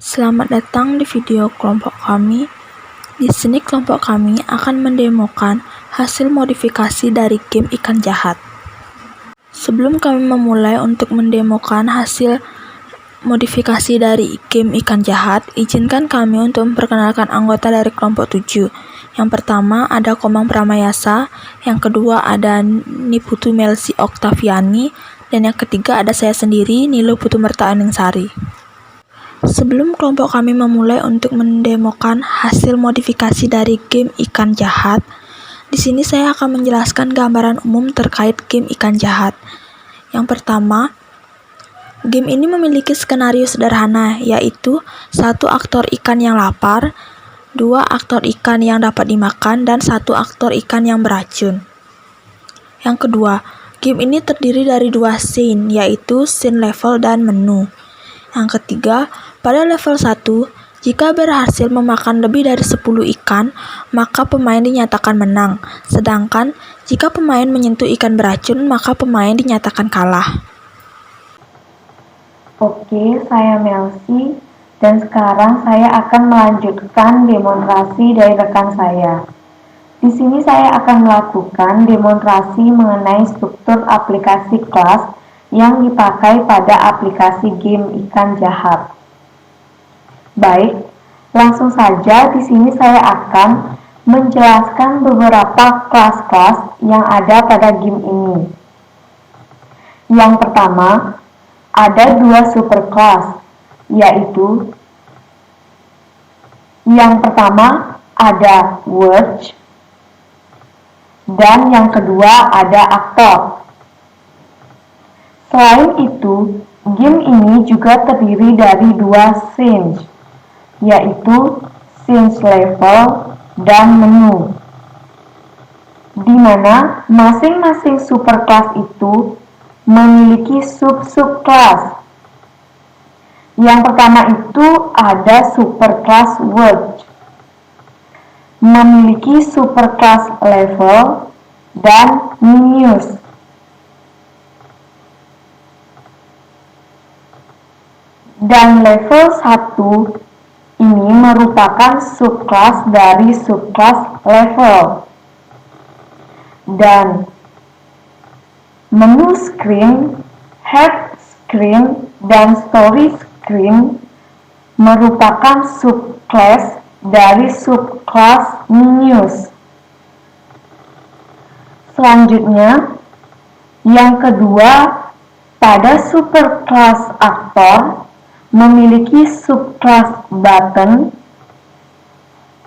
Selamat datang di video kelompok kami. Di sini kelompok kami akan mendemokan hasil modifikasi dari game ikan jahat. Sebelum kami memulai untuk mendemokan hasil modifikasi dari game ikan jahat, izinkan kami untuk memperkenalkan anggota dari kelompok 7. Yang pertama ada Komang Pramayasa, yang kedua ada Niputu Melsi Oktaviani, dan yang ketiga ada saya sendiri, Nilo Putu Merta Aningsari. Sebelum kelompok kami memulai untuk mendemokan hasil modifikasi dari game ikan jahat, di sini saya akan menjelaskan gambaran umum terkait game ikan jahat. Yang pertama, game ini memiliki skenario sederhana, yaitu 1 aktor ikan yang lapar, 2 aktor ikan yang dapat dimakan, dan 1 aktor ikan yang beracun. Yang kedua, game ini terdiri dari 2 scene, yaitu scene level dan menu. Yang ketiga, pada level 1, jika berhasil memakan lebih dari 10 ikan, maka pemain dinyatakan menang. Sedangkan, jika pemain menyentuh ikan beracun, maka pemain dinyatakan kalah. Oke, saya Melsi, dan sekarang saya akan melanjutkan demonstrasi dari rekan saya. Di sini saya akan melakukan demonstrasi mengenai struktur aplikasi kelas yang dipakai pada aplikasi game ikan jahat. Baik, langsung saja di sini saya akan menjelaskan beberapa kelas-kelas yang ada pada game ini. Yang pertama, ada 2 superclass, yaitu yang pertama ada Witch, dan yang kedua ada Actor. Selain itu, game ini juga terdiri dari 2 scenes, yaitu scenes level dan menu, di mana masing-masing superclass itu memiliki sub-subclass. Yang pertama itu ada superclass Witch, memiliki superclass level dan minions. Dan level 1 ini merupakan subclass dari subclass level. Dan menu screen, head screen, dan story screen merupakan subclass dari subclass minions. Selanjutnya, yang kedua, pada superclass aktor memiliki subclass button,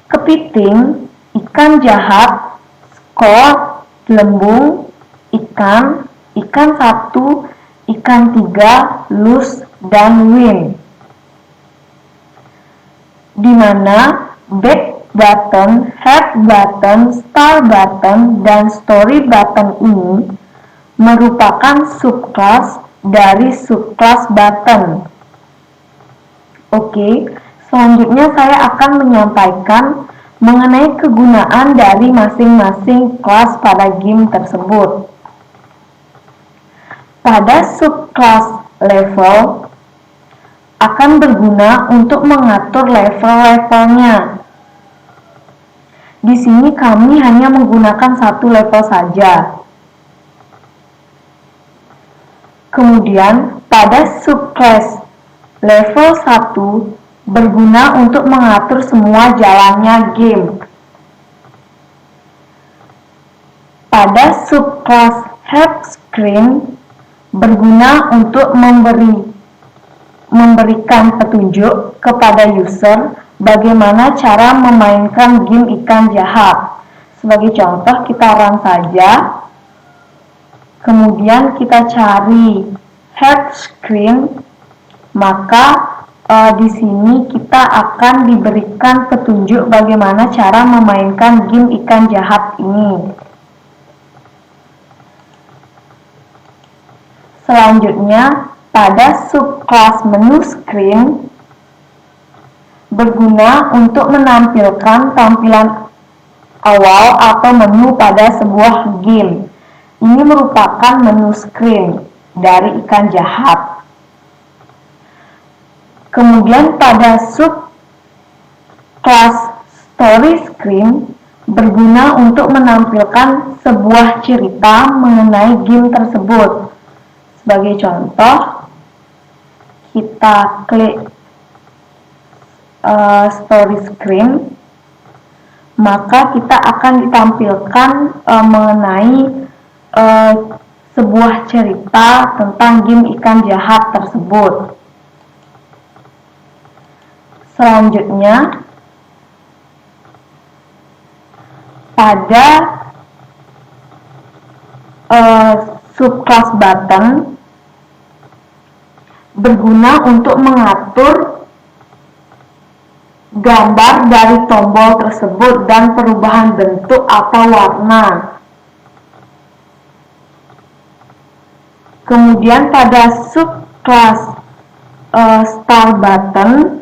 kepiting, ikan jahat, skor, gelembung, ikan 1, ikan 3, loose, dan win. Di mana back button, head button, star button, dan story button ini merupakan subclass dari subclass button. Oke, selanjutnya saya akan menyampaikan mengenai kegunaan dari masing-masing kelas pada game tersebut. Pada subclass level akan berguna untuk mengatur level-levelnya. Di sini kami hanya menggunakan 1 level saja. Kemudian pada subclass level 1 berguna untuk mengatur semua jalannya game. Pada subclass head screen berguna untuk memberikan petunjuk kepada user bagaimana cara memainkan game ikan jahat. Sebagai contoh, kita run saja. Kemudian kita cari head screen, maka di sini kita akan diberikan petunjuk bagaimana cara memainkan game ikan jahat ini. Selanjutnya, pada subclass menu screen berguna untuk menampilkan tampilan awal atau menu pada sebuah game. Ini merupakan menu screen dari ikan jahat. Kemudian pada subclass story screen berguna untuk menampilkan sebuah cerita mengenai game tersebut. Sebagai contoh, kita klik story screen, maka kita akan ditampilkan mengenai sebuah cerita tentang game ikan jahat tersebut. Selanjutnya, pada subclass button berguna untuk mengatur gambar dari tombol tersebut dan perubahan bentuk atau warna. Kemudian pada subclass star button,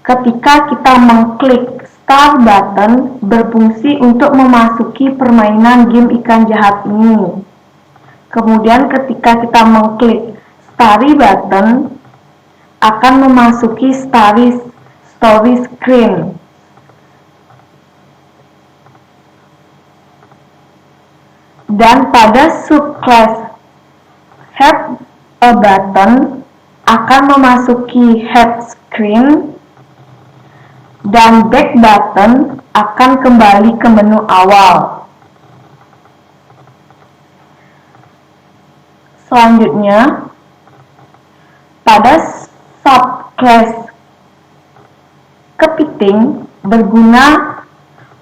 ketika kita mengklik start button berfungsi untuk memasuki permainan game ikan jahat ini. Kemudian ketika kita mengklik story button akan memasuki story screen. Dan pada subclass head button akan memasuki head screen, dan back button akan kembali ke menu awal. Selanjutnya, pada subclass kepiting berguna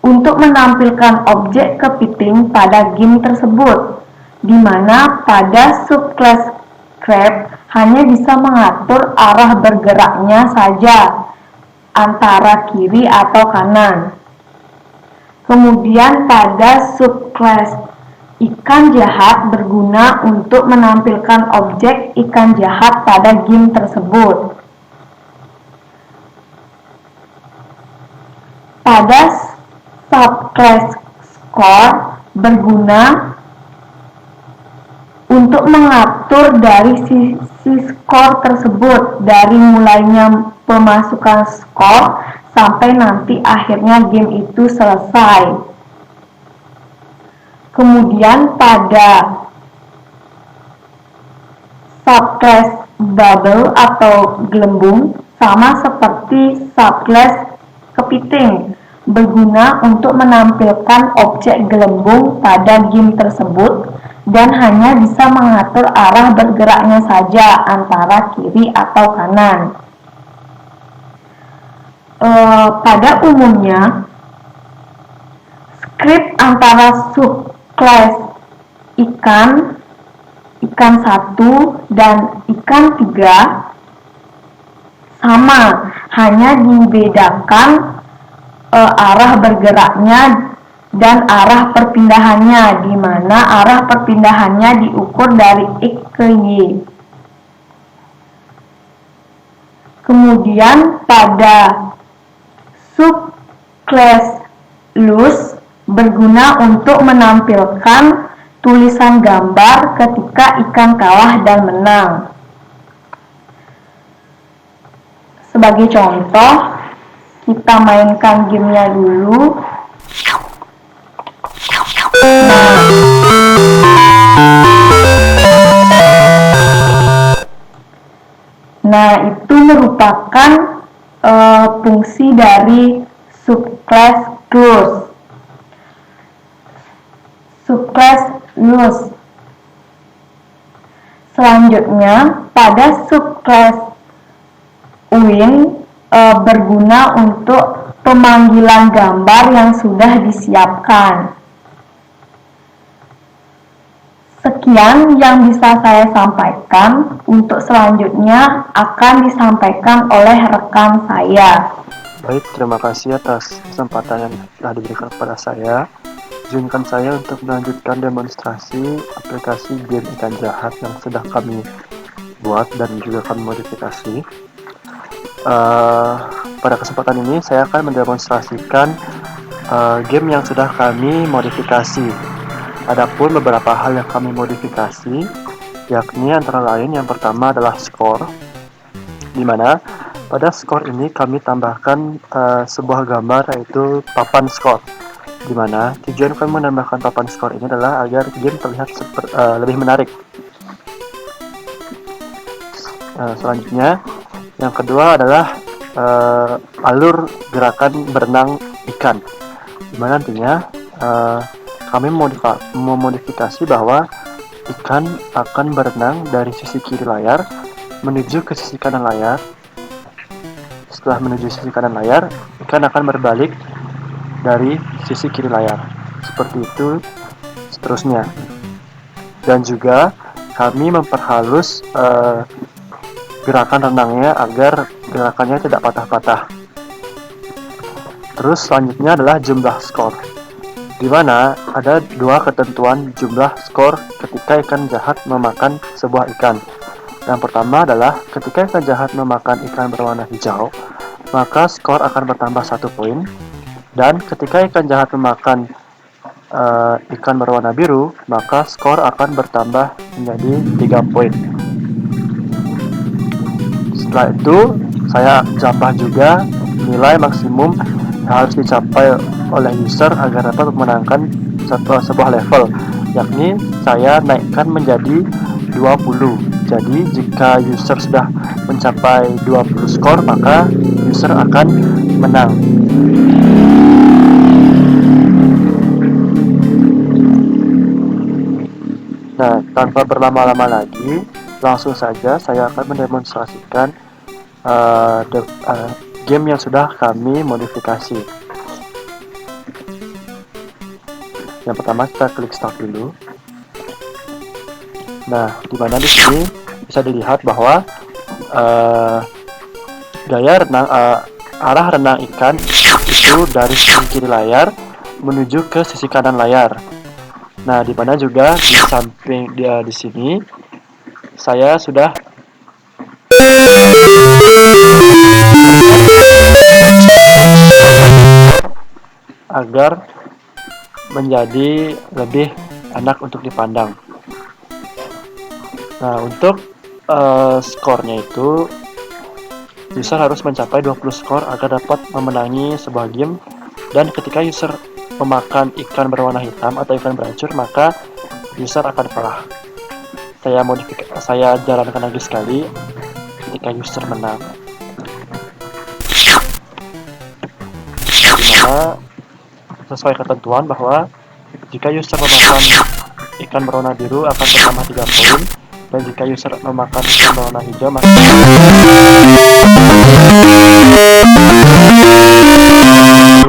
untuk menampilkan objek kepiting pada game tersebut, di mana pada subclass crab hanya bisa mengatur arah bergeraknya saja, antara kiri atau kanan. Kemudian pada subclass ikan jahat berguna untuk menampilkan objek ikan jahat pada game tersebut. Pada subclass score berguna untuk mengatur dari sisi skor tersebut, dari mulainya pemasukan skor sampai nanti akhirnya game itu selesai. Kemudian pada subclass bubble atau gelembung sama seperti subclass kepiting, berguna untuk menampilkan objek gelembung pada game tersebut dan hanya bisa mengatur arah bergeraknya saja, antara kiri atau kanan. Pada umumnya, script antara subclass ikan 1 dan ikan 3 sama, hanya dibedakan arah bergeraknya dan arah perpindahannya, di mana arah perpindahannya diukur dari X ke Y. Kemudian pada subclass loose berguna untuk menampilkan tulisan gambar ketika ikan kalah dan menang. Sebagai contoh, kita mainkan gamenya dulu. Nah, itu merupakan fungsi dari subclass close. Subclass loose. Selanjutnya, pada subclass win berguna untuk pemanggilan gambar yang sudah disiapkan. Sekian yang bisa saya sampaikan. Untuk selanjutnya akan disampaikan oleh rekan saya. Baik, terima kasih atas kesempatan yang telah diberikan kepada saya. Izinkan saya untuk melanjutkan demonstrasi aplikasi game ikan jahat yang sudah kami buat dan juga kami modifikasi. Pada kesempatan ini saya akan mendemonstrasikan game yang sudah kami modifikasi. Adapun beberapa hal yang kami modifikasi yakni antara lain yang pertama adalah skor, di mana pada skor ini kami tambahkan sebuah gambar yaitu papan skor, di mana tujuan kami menambahkan papan skor ini adalah agar game terlihat lebih menarik. Selanjutnya, yang kedua adalah alur gerakan berenang ikan, di mana nantinya kami memodifikasi bahwa ikan akan berenang dari sisi kiri layar menuju ke sisi kanan layar. Setelah menuju sisi kanan layar, ikan akan berbalik dari sisi kiri layar. Seperti itu seterusnya. Dan juga kami memperhalus gerakan renangnya agar gerakannya tidak patah-patah. Terus selanjutnya adalah jumlah skor, di mana ada dua ketentuan jumlah skor ketika ikan jahat memakan sebuah ikan. Yang pertama adalah ketika ikan jahat memakan ikan berwarna hijau, maka skor akan bertambah 1 poin. Dan ketika ikan jahat memakan ikan berwarna biru, maka skor akan bertambah menjadi 3 poin. Setelah itu, saya tambah juga nilai maksimum yang harus dicapai oleh user agar dapat memenangkan sebuah level, yakni saya naikkan menjadi 20. Jadi jika user sudah mencapai 20 skor, maka user akan menang. Nah, tanpa berlama-lama lagi, langsung saja saya akan mendemonstrasikan game yang sudah kami modifikasi. Yang pertama kita klik start dulu. Nah, di mana di sini bisa dilihat bahwa arah renang ikan itu dari sisi kiri layar menuju ke sisi kanan layar. Nah, di mana juga di samping dia di sini saya sudah agar menjadi lebih enak untuk dipandang. Nah, untuk skornya itu user harus mencapai 20 skor agar dapat memenangi sebuah game. Dan ketika user memakan ikan berwarna hitam atau ikan beracun, maka user akan kalah. Saya jalankan lagi sekali ketika user menang, dimana sesuai ketentuan bahwa jika user memakan ikan berwarna biru akan bertambah 3 poin, dan jika user memakan ikan berwarna hijau maka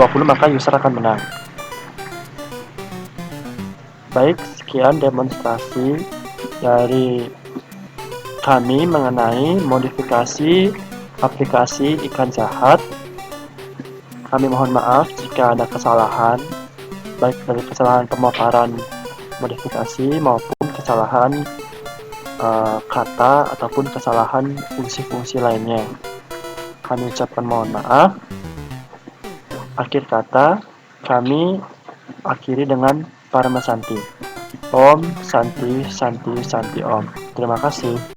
20, maka user akan menang. Baik, sekian demonstrasi dari kami mengenai modifikasi aplikasi ikan jahat. Kami mohon maaf jika ada kesalahan, baik dari kesalahan pemaparan modifikasi maupun kesalahan kata ataupun kesalahan fungsi-fungsi lainnya. Kami ucapkan mohon maaf. Akhir kata, kami akhiri dengan Parama Santi. Om Santi Santi Santi Om. Terima kasih.